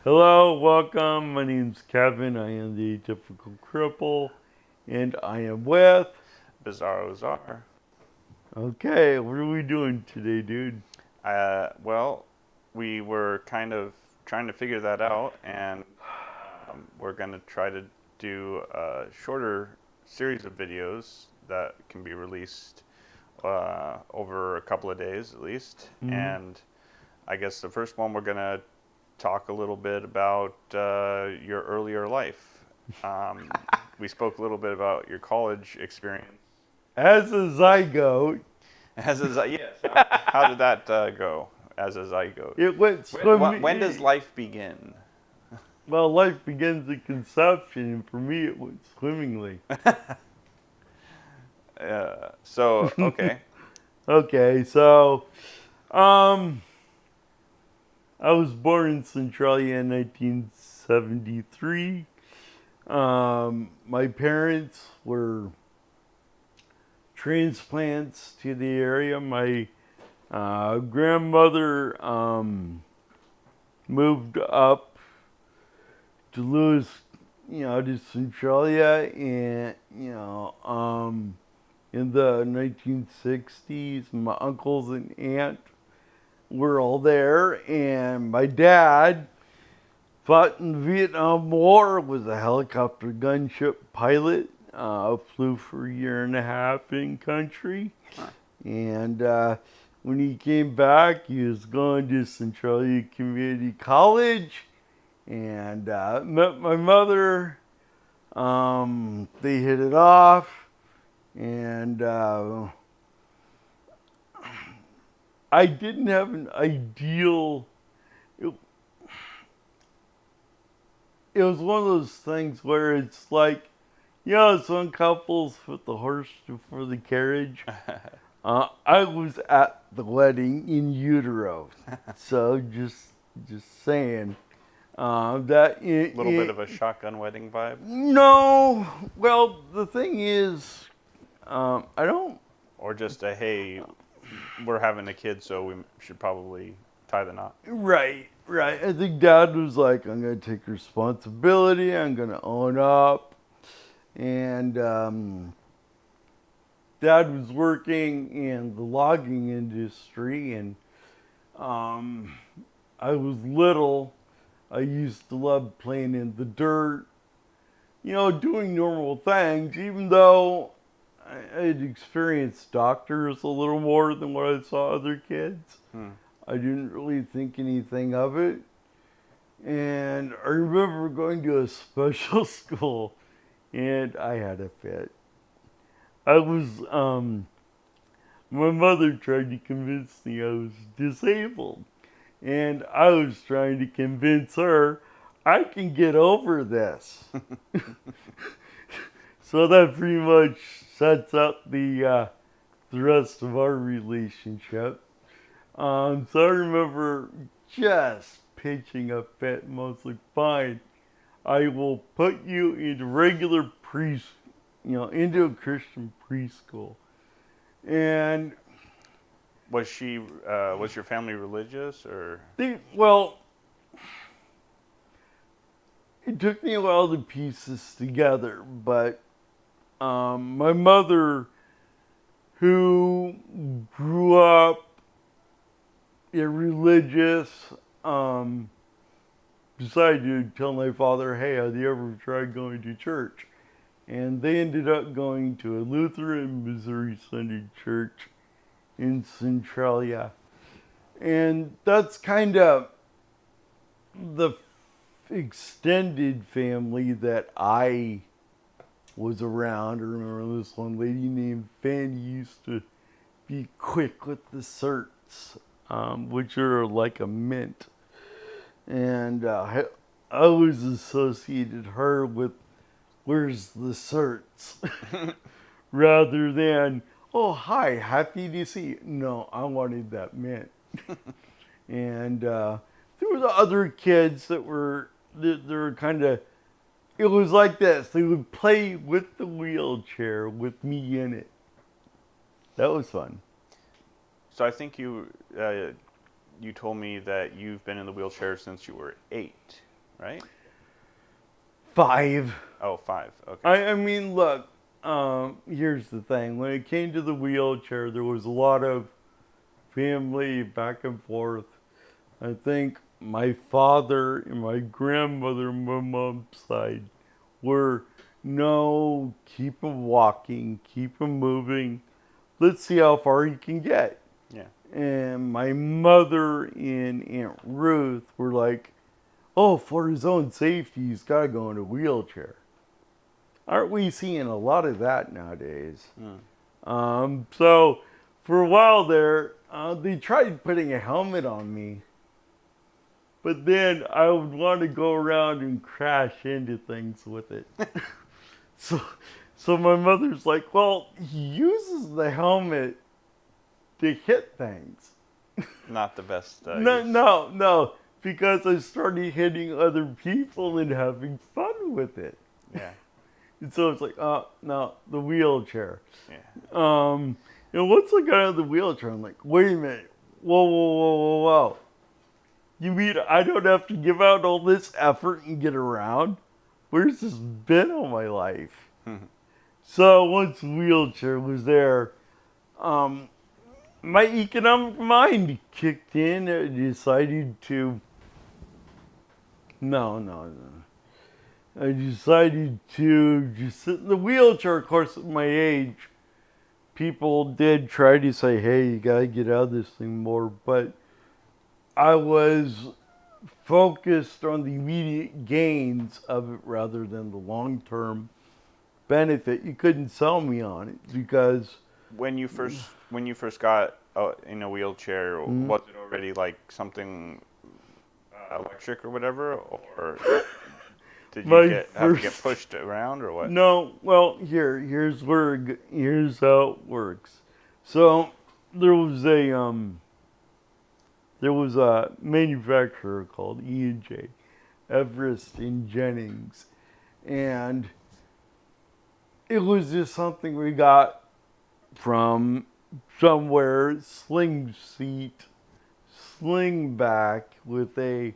Hello, welcome. My name's Kevin. I am the Atypical Cripple, and I am with. Bizarro Czar. Okay, what are we doing today, dude? Well, we were kind of trying to figure that out, and we're going to try to do a shorter series of videos that can be released over a couple of days at least. Mm-hmm. And I guess the first one we're going to talk a little bit about your earlier life. Um, we spoke a little bit about your college experience. As a zygote, As a yes, how did that go as a zygote? it went When does swimming. life begin? Well, life begins at conception, and for me, it went swimmingly. Okay. Okay, so, um, I was born in Centralia in 1973. My parents were transplants to the area. My grandmother moved up to Lewis, to Centralia, and in the 1960s. My uncles and aunt were all there, and my dad fought in the Vietnam War, was a helicopter gunship pilot, flew for a year and a half in country. Huh. And when he came back, he was going to Centralia Community College and met my mother. They hit it off, and I didn't have an ideal. It, it was one of those things where it's like, some couples put the horse before the carriage. I was at the wedding in utero, so just saying that. A little bit of a shotgun wedding vibe, No, well, the thing is, I don't. or just a hey, we're having a kid, so we should probably tie the knot. Right, right. I think Dad was like, I'm gonna take responsibility. I'm gonna own up, and Dad was working in the logging industry, and um, I was little. I used to love playing in the dirt, doing normal things, even though I had experienced doctors a little more than what I saw other kids. Hmm. I didn't really think anything of it. And I remember going to a special school and I had a fit. I was, my mother tried to convince me I was disabled. And I was trying to convince her I can get over this. So that pretty much sets up the rest of our relationship. So I remember just pitching a fit, mostly fine. I will put you into regular into a Christian preschool. And Was your family religious or? well, it took me a while to piece this together, but my mother, who grew up religious, um, decided to tell my father, hey, have you ever tried going to church? And they ended up going to a Lutheran Missouri Sunday church in Centralia. And that's kind of the extended family that I was around. I remember this one lady named Fanny used to be quick with the certs, which are like a mint. And I always associated her with where's the certs rather than, oh, hi, happy to see you. No, I wanted that mint. And there were the other kids they were kind of, it was like this. They would play with the wheelchair with me in it. That was fun. So I think you told me that you've been in the wheelchair since you were 8. right? 5. Oh, 5. Okay. I mean, look, here's the thing. When it came to the wheelchair, there was a lot of family back and forth. I think my father and my grandmother on my mom's side were, no, keep him walking, keep him moving. Let's see how far he can get. Yeah. And my mother and Aunt Ruth were like, oh, for his own safety, he's got to go in a wheelchair. Aren't we seeing a lot of that nowadays? So for a while there, they tried putting a helmet on me. But then I would want to go around and crash into things with it. so, so my mother's like, well, he uses the helmet to hit things. Not the best. No, because I started hitting other people and having fun with it. Yeah. And so it's like, oh, no, the wheelchair. Yeah. And once I got out of the wheelchair, I'm like, wait a minute. Whoa. You mean I don't have to give out all this effort and get around? Where's this been all my life? So once the wheelchair was there, my economic mind kicked in and decided to... No. I decided to just sit in the wheelchair. Of course, at my age, people did try to say, hey, you gotta get out of this thing more. But I was focused on the immediate gains of it rather than the long-term benefit. You couldn't sell me on it because... When you first got in a wheelchair, was it already like something electric or whatever, or did you have to get pushed around or what? No, well, here's how it works. So there was a manufacturer called E&J, Everest and Jennings, and it was just something we got from somewhere, sling back with it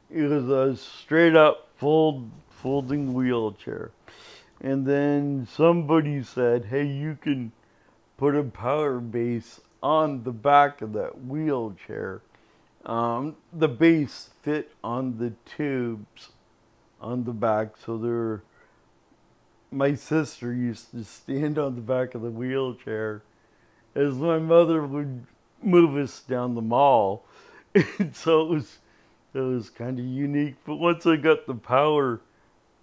was a straight up folding wheelchair. And then somebody said, hey, you can put a power base on the back of that wheelchair. The base fit on the tubes on the back, so my sister used to stand on the back of the wheelchair as my mother would move us down the mall. And so it was kind of unique. But once I got the power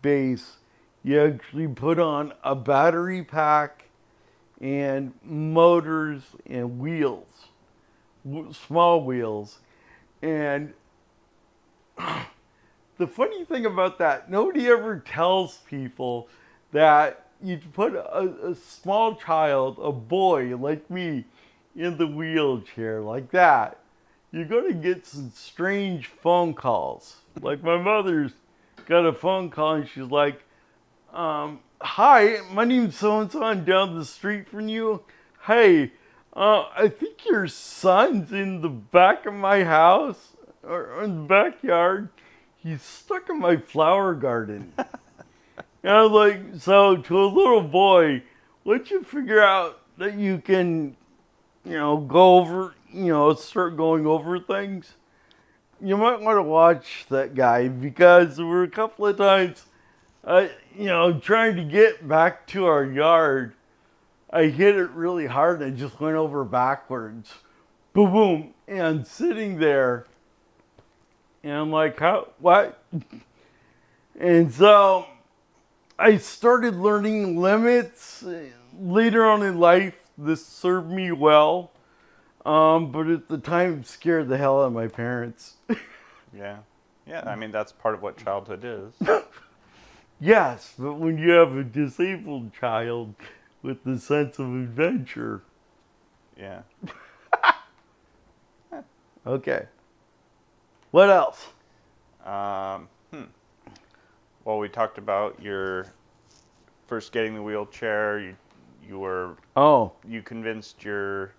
base, you actually put on a battery pack and motors and wheels, small wheels. And the funny thing about that, nobody ever tells people that you put a small child, a boy like me, in the wheelchair like that, you're going to get some strange phone calls. Like my mother's got a phone call and she's like, hi, my name's so-and-so, I'm down the street from you. Hey, I think your son's in the back of my house or in the backyard. He's stuck in my flower garden. And I was like, so to a little boy, once you figure out that you can, go over, start going over things, you might want to watch that guy because there were a couple of times, trying to get back to our yard, I hit it really hard and I just went over backwards. Boom, boom. And sitting there, and I'm like, what? And so I started learning limits later on in life. This served me well, but at the time it scared the hell out of my parents. Yeah. I mean, that's part of what childhood is. Yes, but when you have a disabled child with the sense of adventure. Yeah. Okay. What else? Well, we talked about your first getting the wheelchair. You convinced your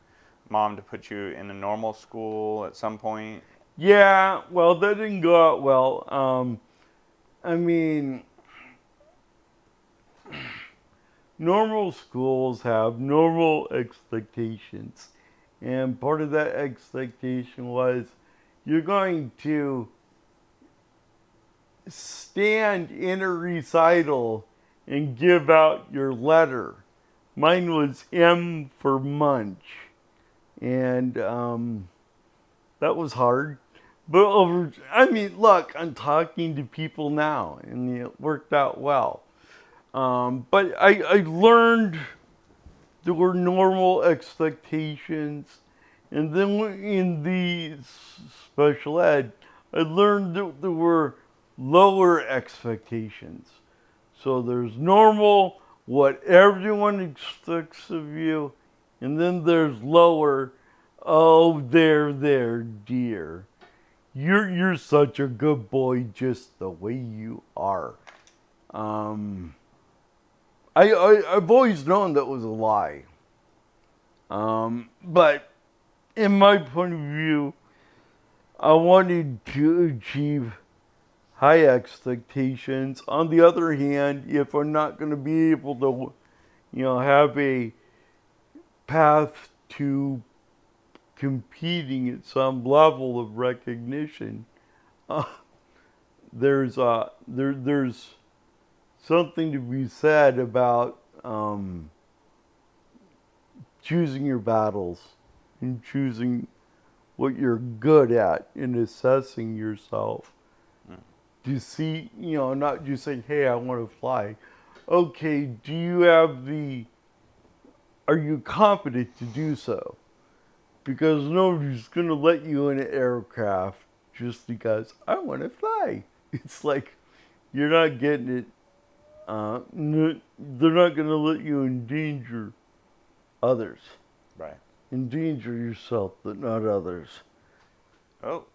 mom to put you in a normal school at some point. Yeah, well, that didn't go out well. I mean, normal schools have normal expectations. And part of that expectation was you're going to stand in a recital and give out your letter. Mine was M for munch. And that was hard. But look, I'm talking to people now, and it worked out well. But I learned there were normal expectations. And then in the special ed, I learned that there were lower expectations. So there's normal, what everyone expects of you, and then there's lower, oh, there, dear. You're such a good boy just the way you are. I've always known that was a lie. But in my point of view, I wanted to achieve high expectations. On the other hand, if I'm not going to be able to, have a path to competing at some level of recognition, there's something to be said about choosing your battles and choosing what you're good at in assessing yourself. To see, not just saying, hey, I want to fly. Okay, are you competent to do so? Because nobody's going to let you in an aircraft just because I want to fly. It's like, you're not getting it. They're not going to let you endanger others. Right. Endanger yourself, but not others. Oh,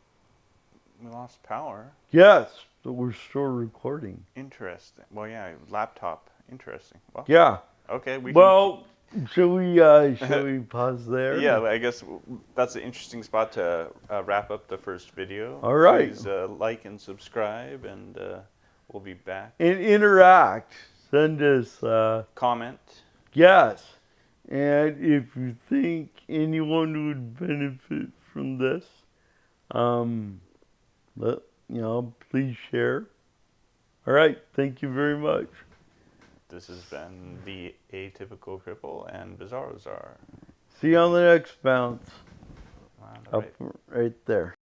we lost power. Yes, but we're still recording. Interesting. Well, yeah, laptop. Interesting. Well, Yeah. okay, Shall we pause there? Yeah, I guess that's an interesting spot to wrap up the first video. All right. Please like and subscribe, and we'll be back. And interact. Send us Comment. Yes. And if you think anyone would benefit from this, please share. All right. Thank you very much. This has been the Atypical Cripple and Bizarro Czar. See you on the next bounce. Right. Up right there.